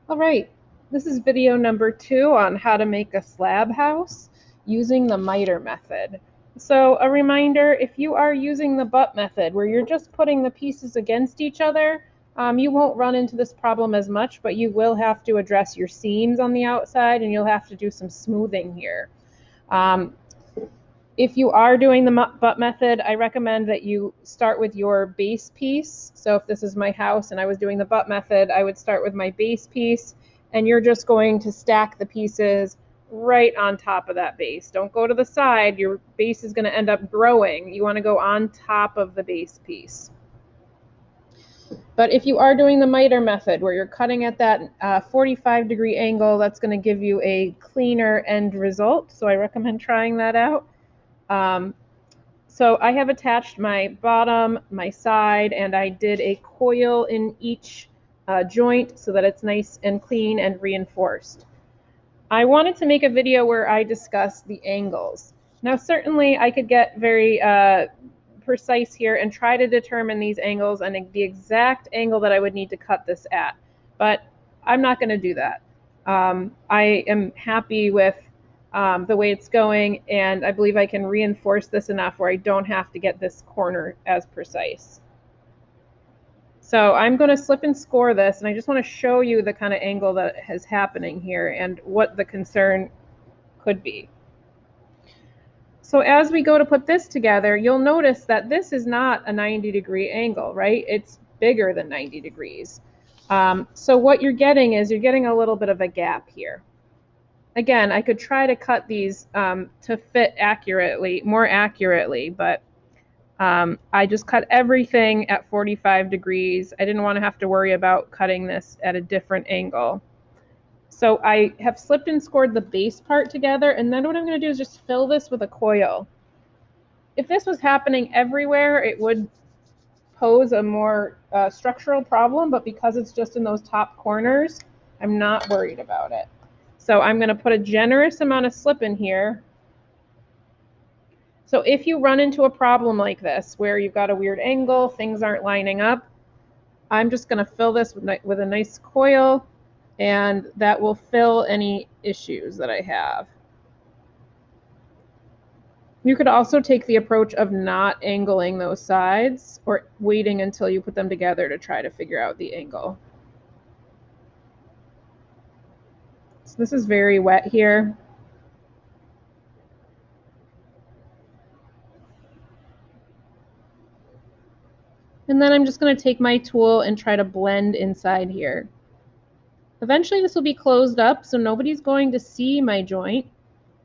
All right, this is video number 2 on how to make a slab house using the miter method. So a reminder, if you are using the butt method where you're just putting the pieces against each other, you won't run into this problem as much, but you will have to address your seams on the outside and you'll have to do some smoothing here. If you are doing the butt method, I recommend that you start with your base piece. So if this is my house and I was doing the butt method, I would start with my base piece, and you're just going to stack the pieces right on top of that base. Don't go to the side. Your base is going to end up growing. You want to go on top of the base piece. But if you are doing the miter method where you're cutting at that 45-degree angle, that's going to give you a cleaner end result. So I recommend trying that out. So I have attached my bottom, my side, and I did a coil in each joint so that it's nice and clean and reinforced. I wanted to make a video where I discuss the angles. Now certainly I could get very precise here and try to determine these angles and the exact angle that I would need to cut this at, but I'm not going to do that. I am happy with the way it's going, and I believe I can reinforce this enough where I don't have to get this corner as precise. So I'm going to slip and score this, and I just want to show you the kind of angle that is happening here and what the concern could be. So as we go to put this together, you'll notice that this is not a 90-degree angle, right? It's bigger than 90 degrees. So what you're getting is you're getting a little bit of a gap here. Again, I could try to cut these to fit more accurately, but I just cut everything at 45 degrees. I didn't want to have to worry about cutting this at a different angle. So I have slipped and scored the base part together, and then what I'm going to do is just fill this with a coil. If this was happening everywhere, it would pose a more structural problem, but because it's just in those top corners, I'm not worried about it. So I'm going to put a generous amount of slip in here. So if you run into a problem like this, where you've got a weird angle, things aren't lining up, I'm just going to fill this with a nice coil, and that will fill any issues that I have. You could also take the approach of not angling those sides or waiting until you put them together to try to figure out the angle. So this is very wet here. And then I'm just going to take my tool and try to blend inside here. Eventually this will be closed up, so nobody's going to see my joint.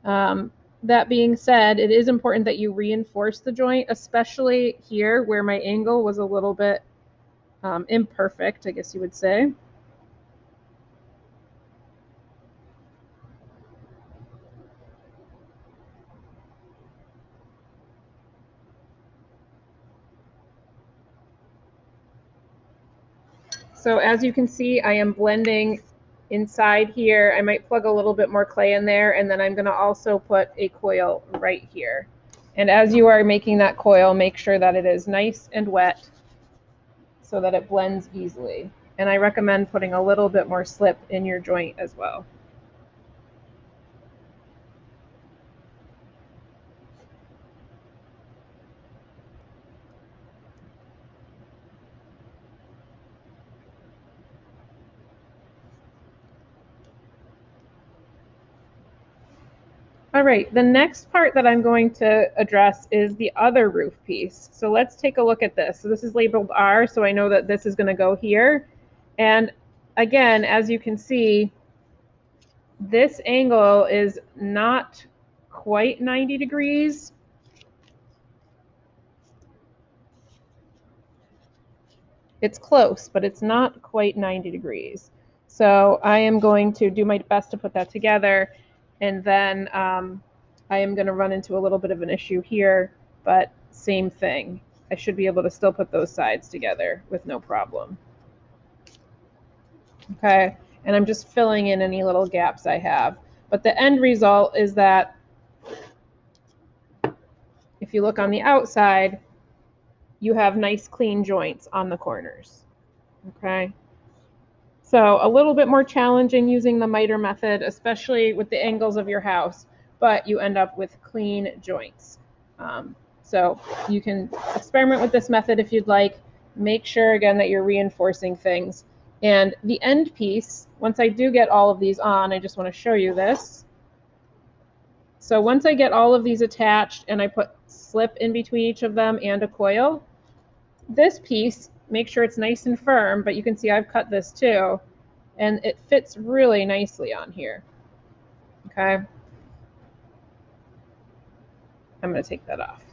That being said, it is important that you reinforce the joint, especially here where my angle was a little bit imperfect, I guess you would say. So as you can see, I am blending inside here. I might plug a little bit more clay in there, and then I'm going to also put a coil right here. And as you are making that coil, make sure that it is nice and wet so that it blends easily. And I recommend putting a little bit more slip in your joint as well. All right, the next part that I'm going to address is the other roof piece. So let's take a look at this. So this is labeled R, so I know that this is going to go here. And again, as you can see, this angle is not quite 90 degrees. It's close, but it's not quite 90 degrees. So I am going to do my best to put that together, and then I am going to run into a little bit of an issue here, but same thing. I should be able to still put those sides together with no problem. Okay, and I'm just filling in any little gaps I have. But the end result is that if you look on the outside, you have nice clean joints on the corners. Okay. So a little bit more challenging using the miter method, especially with the angles of your house, but you end up with clean joints. So you can experiment with this method if you'd like. Make sure, again, that you're reinforcing things. And the end piece, once I do get all of these on, I just want to show you this. So once I get all of these attached and I put slip in between each of them and a coil, this piece, make sure it's nice and firm, but you can see I've cut this too, and it fits really nicely on here. Okay. I'm going to take that off.